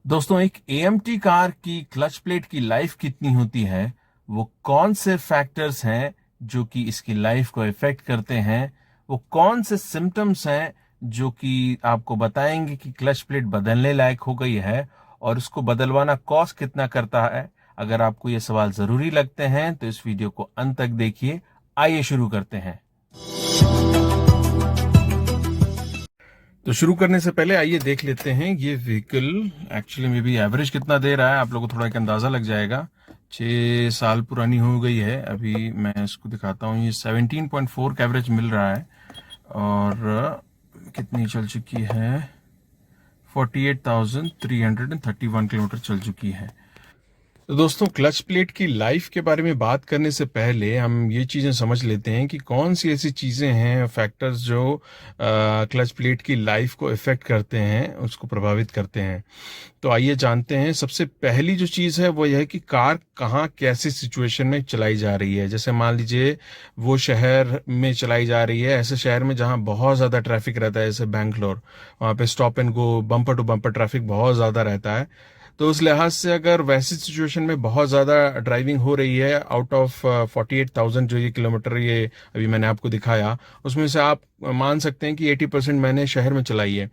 दोस्तों, एक EMT car की क्लच प्लेट की लाइफ कितनी होती है, वो कौन से फैक्टर्स हैं जो कि इसकी लाइफ को इफेक्ट करते हैं, वो कौन से सिम्टम्स हैं जो कि आपको बताएंगे कि क्लच प्लेट बदलने लायक हो गई है और उसको बदलवाना कॉस्ट कितना करता है। अगर आपको ये सवाल जरूरी लगते हैं तो इस वीडियो को अंत तक देखिए। आइए शुरू करते हैं। तो शुरू करने से पहले आइए देख लेते हैं ये व्हीकल एक्चुअली में भी एवरेज कितना दे रहा है। आप लोगों को थोड़ा एक अंदाजा लग जाएगा। 6 साल पुरानी हो गई है। अभी मैं इसको दिखाता हूँ। ये 17.4 का एवरेज मिल रहा है और कितनी चल चुकी है, 48,331 किलोमीटर चल चुकी है। तो दोस्तों, क्लच प्लेट की लाइफ के बारे में बात करने से पहले हम ये चीज़ें समझ लेते हैं कि कौन सी ऐसी चीज़ें हैं, फैक्टर्स जो क्लच प्लेट की लाइफ को इफ़ेक्ट करते हैं, उसको प्रभावित करते हैं। तो आइए जानते हैं। सबसे पहली जो चीज़ है वो यह है कि कार कहाँ कैसी सिचुएशन में चलाई जा रही है। जैसे मान लीजिए वो शहर में चलाई जा रही है, ऐसे शहर में जहाँ बहुत ज़्यादा ट्रैफिक रहता है, जैसे बैंगलोर, वहाँ पे stop and go, bumper to bumper traffic बहुत ज़्यादा रहता है। तो उस लिहाज से अगर वैसी सिचुएशन में बहुत ज़्यादा ड्राइविंग हो रही है, आउट ऑफ 48,000 जो ये किलोमीटर ये अभी मैंने आपको दिखाया, उसमें से आप मान सकते हैं कि 80% मैंने शहर में चलाई है।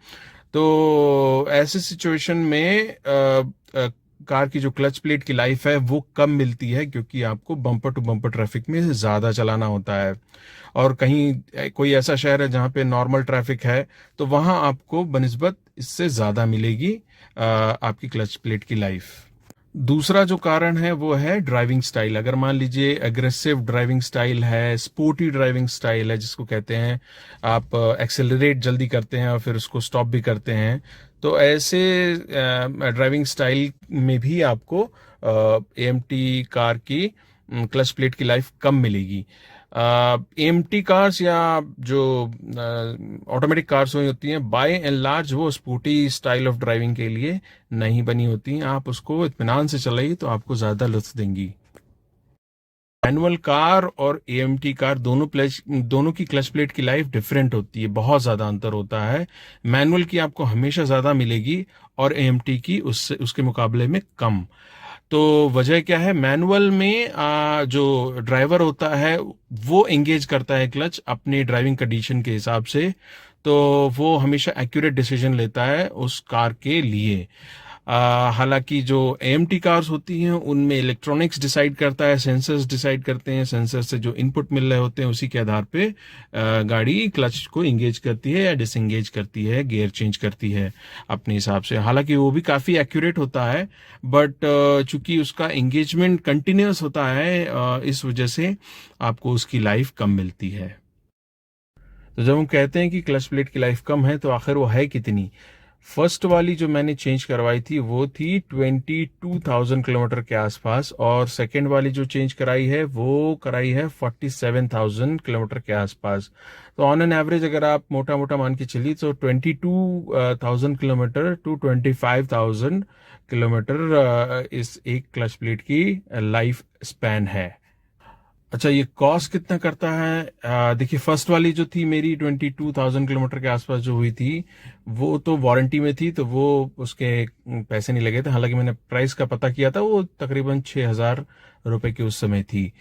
तो ऐसे सिचुएशन में कार की जो क्लच प्लेट की लाइफ है वो कम मिलती है, क्योंकि आपको बम्पर टू बम्पर ट्रैफिक में ज़्यादा चलाना होता है। और कहीं कोई ऐसा शहर है जहाँ पे नॉर्मल ट्रैफिक है, तो वहाँ आपको बनिस्बत इससे ज़्यादा मिलेगी आपकी क्लच प्लेट की लाइफ। दूसरा जो कारण है वो है ड्राइविंग स्टाइल। अगर मान लीजिए एग्रेसिव ड्राइविंग स्टाइल है, स्पोर्टी ड्राइविंग स्टाइल है जिसको कहते हैं, आप एक्सेलरेट जल्दी करते हैं और फिर उसको स्टॉप भी करते हैं, तो ऐसे ड्राइविंग स्टाइल में भी आपको एएमटी कार की क्लच प्लेट की लाइफ कम मिलेगी। एएमटी कार्स या जो ऑटोमेटिक कार्स हुई होती हैं, बाय एंड लार्ज वो स्पोर्टी स्टाइल ऑफ ड्राइविंग के लिए नहीं बनी होती। आप उसको इत्मीनान से चलाइए तो आपको ज़्यादा लुत्फ देंगी। मैनुअल कार और एएमटी कार दोनों की क्लच प्लेट की लाइफ डिफरेंट होती है, बहुत ज़्यादा अंतर होता है। मैनुअल की आपको हमेशा ज़्यादा मिलेगी और एएमटी की उसके मुकाबले में कम। तो वजह क्या है, मैनुअल में जो ड्राइवर होता है वो एंगेज करता है क्लच अपनी ड्राइविंग कंडीशन के हिसाब से, तो वो हमेशा एक्यूरेट डिसीजन लेता है उस कार के लिए। हालांकि जो एएमटी कार्स होती हैं उनमें इलेक्ट्रॉनिक्स डिसाइड करता है, सेंसर्स डिसाइड करते हैं, सेंसर से जो इनपुट मिल रहे होते हैं उसी के आधार पे गाड़ी क्लच को इंगेज करती है या डिसएंगेज करती है, गियर चेंज करती है अपने हिसाब से। हालांकि वो भी काफ़ी एक्यूरेट होता है, बट चूंकि उसका इंगेजमेंट कंटिन्यूस होता है, इस वजह से आपको उसकी लाइफ कम मिलती है। तो जब हम कहते हैं कि क्लच प्लेट की लाइफ कम है, तो आखिर वो है कितनी। फर्स्ट वाली जो मैंने चेंज करवाई थी वो थी 22,000 किलोमीटर के आसपास, और सेकंड वाली जो चेंज कराई है वो कराई है 47,000 किलोमीटर के आसपास। तो ऑन एन एवरेज अगर आप मोटा मोटा मान के चलिए तो 22,000 किलोमीटर टू 25,000 किलोमीटर इस एक क्लच प्लेट की लाइफ स्पैन है। अच्छा, ये कॉस्ट कितना करता है। देखिए, फर्स्ट वाली जो थी मेरी 22,000 किलोमीटर के आसपास जो हुई थी, वो तो वारंटी में थी, तो वो उसके पैसे नहीं लगे थे। हालांकि मैंने प्राइस का पता किया था, वो तकरीबन 6,000 रुपए की उस समय थी।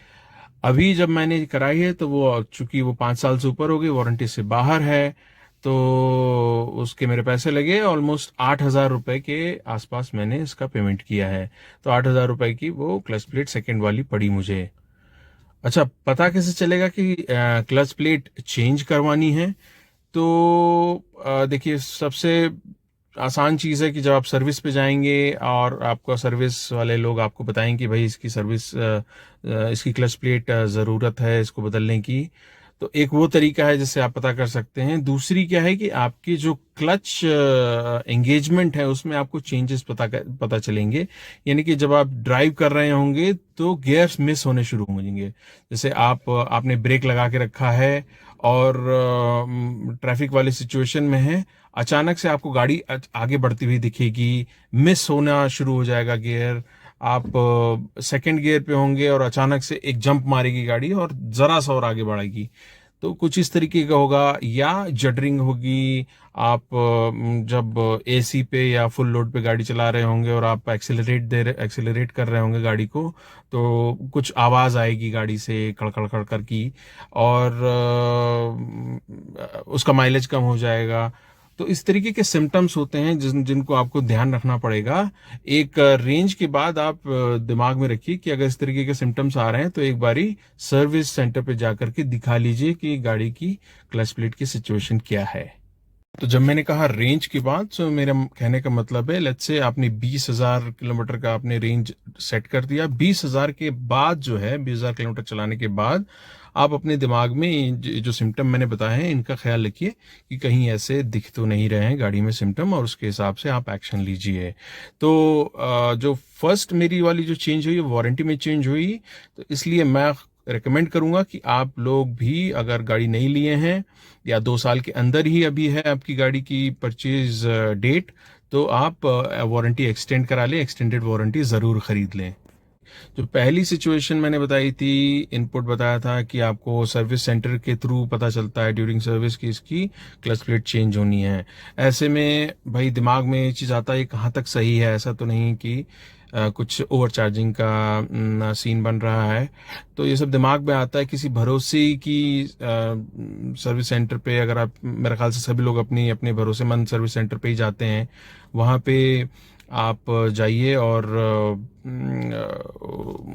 अभी जब मैंने कराई है तो वो चूंकि वो 5 साल से ऊपर हो गई, वारंटी से बाहर है, तो उसके मेरे पैसे लगे ऑलमोस्ट 8,000 रुपए के आसपास मैंने इसका पेमेंट किया है। तो 8,000 रुपए की वो क्लच प्लेट सेकेंड वाली पड़ी मुझे। अच्छा, पता कैसे चलेगा कि क्लच प्लेट चेंज करवानी है। तो देखिए, सबसे आसान चीज़ है कि जब आप सर्विस पे जाएंगे और आपका सर्विस वाले लोग आपको बताएंगे कि भाई इसकी सर्विस इसकी क्लच प्लेट ज़रूरत है इसको बदलने की, तो एक वो तरीका है जिससे आप पता कर सकते हैं। दूसरी क्या है कि आपकी जो क्लच एंगेजमेंट है उसमें आपको चेंजेस पता चलेंगे। यानी कि जब आप ड्राइव कर रहे होंगे तो गियर्स मिस होने शुरू होंगे। जैसे आपने ब्रेक लगा के रखा है और ट्रैफिक वाली सिचुएशन में है, अचानक से आपको गाड़ी आगे बढ़ती हुई दिखेगी, मिस होना शुरू हो जाएगा गियर। आप सेकंड गियर पे होंगे और अचानक से एक जंप मारेगी गाड़ी और जरा सा और आगे बढ़ेगी। तो कुछ इस तरीके का होगा, या जडरिंग होगी। आप जब एसी पे या फुल लोड पे गाड़ी चला रहे होंगे और आप एक्सेलरेट कर रहे होंगे गाड़ी को, तो कुछ आवाज़ आएगी गाड़ी से कड़कड़ कड़कड़ की, और उसका माइलेज कम हो जाएगा। तो इस तरीके के सिम्टम्स होते हैं जिनको आपको ध्यान रखना पड़ेगा। एक रेंज के बाद आप दिमाग में रखिए कि अगर इस तरीके के सिम्टम्स आ रहे हैं तो एक बारी सर्विस सेंटर पे जाकर के दिखा लीजिए कि गाड़ी की क्लच प्लेट की सिचुएशन क्या है। तो जब मैंने कहा रेंज की बात, तो मेरा कहने का मतलब है, लेट्स से आपने 20,000 किलोमीटर का आपने रेंज सेट कर दिया। 20,000 के बाद जो है, 20,000 किलोमीटर चलाने के बाद आप अपने दिमाग में जो सिम्टम मैंने बताए हैं इनका ख्याल रखिए कि कहीं ऐसे दिख तो नहीं रहे हैं गाड़ी में सिम्टम, और उसके हिसाब से आप एक्शन लीजिए। तो जो फर्स्ट मेरी वाली जो चेंज हुई वारंटी में चेंज हुई, तो इसलिए मैं रिकमेंड करूंगा कि आप लोग भी अगर गाड़ी नहीं लिए हैं या 2 साल के अंदर ही अभी है आपकी गाड़ी की परचेज डेट, तो आप वारंटी एक्सटेंड करा लें, एक्सटेंडेड वारंटी ज़रूर खरीद लें। जो पहली सिचुएशन मैंने बताई थी, इनपुट बताया था कि आपको सर्विस सेंटर के थ्रू पता चलता है ड्यूरिंग सर्विस की इसकी क्लच प्लेट चेंज होनी है। ऐसे में भाई दिमाग में ये चीज़ आता है कहाँ तक सही है, ऐसा तो नहीं कि कुछ ओवर चार्जिंग का सीन बन रहा है। तो ये सब दिमाग में आता है। किसी भरोसे की सर्विस सेंटर पे अगर आप, मेरे ख्याल से सभी लोग अपनी अपने भरोसेमंद सर्विस सेंटर पे ही जाते हैं, वहाँ पे आप जाइए और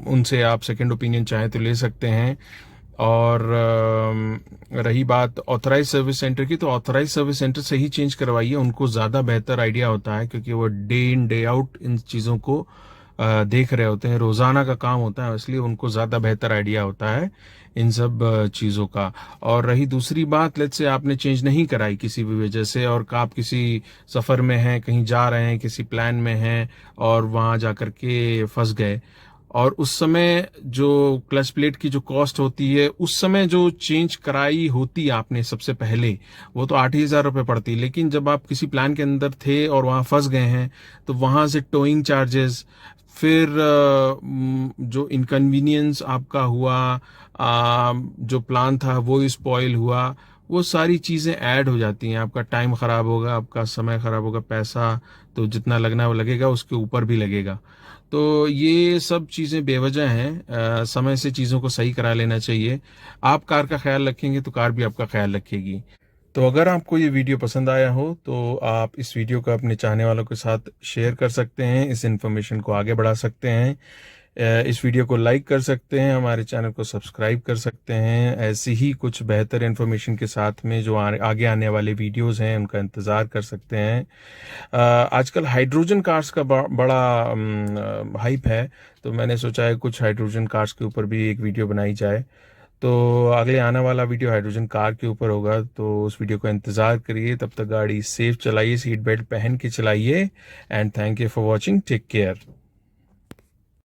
उनसे आप सेकंड ओपिनियन चाहें तो ले सकते हैं। और रही बात ऑथराइज सर्विस सेंटर की, तो ऑथराइज सर्विस सेंटर से ही चेंज करवाइए, उनको ज़्यादा बेहतर आइडिया होता है, क्योंकि वो day in day out in चीज़ों को देख रहे होते हैं, रोज़ाना का काम होता है, इसलिए उनको ज़्यादा बेहतर आइडिया होता है इन सब चीज़ों का। और रही दूसरी बात, लेट्स से आपने चेंज नहीं कराई किसी भी वजह से, और आप किसी सफ़र में हैं, कहीं जा रहे हैं, किसी प्लान में हैं, और वहाँ जा कर के फंस गए, और उस समय जो क्लच प्लेट की जो कॉस्ट होती है, उस समय जो चेंज कराई होती आपने सबसे पहले, वो तो 8,000 रुपये पड़ती। लेकिन जब आप किसी प्लान के अंदर थे और वहाँ फंस गए हैं, तो वहाँ से टोइंग चार्जेस, फिर जो इनकन्वीनियंस आपका हुआ, जो प्लान था वो स्पॉइल हुआ, वो सारी चीज़ें ऐड हो जाती हैं। आपका टाइम ख़राब होगा, आपका समय ख़राब होगा, पैसा तो जितना लगना है वो लगेगा, उसके ऊपर भी लगेगा। तो ये सब चीज़ें बेवजह हैं। समय से चीज़ों को सही करा लेना चाहिए। आप कार का ख्याल रखेंगे तो कार भी आपका ख्याल रखेगी। तो अगर आपको ये वीडियो पसंद आया हो तो आप इस वीडियो को अपने चाहने वालों के साथ शेयर कर सकते हैं, इस इन्फॉर्मेशन को आगे बढ़ा सकते हैं। इस वीडियो को लाइक कर सकते हैं, हमारे चैनल को सब्सक्राइब कर सकते हैं। ऐसी ही कुछ बेहतर इन्फॉर्मेशन के साथ में जो आगे आने वाले वीडियोस हैं उनका इंतज़ार कर सकते हैं। आजकल हाइड्रोजन कार्स का बड़ा हाइप है, तो मैंने सोचा है कुछ हाइड्रोजन कार्स के ऊपर भी एक वीडियो बनाई जाए। तो अगले आने वाला वीडियो हाइड्रोजन कार के ऊपर होगा, तो उस वीडियो का इंतज़ार करिए। तब तक गाड़ी सेफ चलाइए, सीट बेल्ट पहन के चलाइए, and thank you for watching. Take care.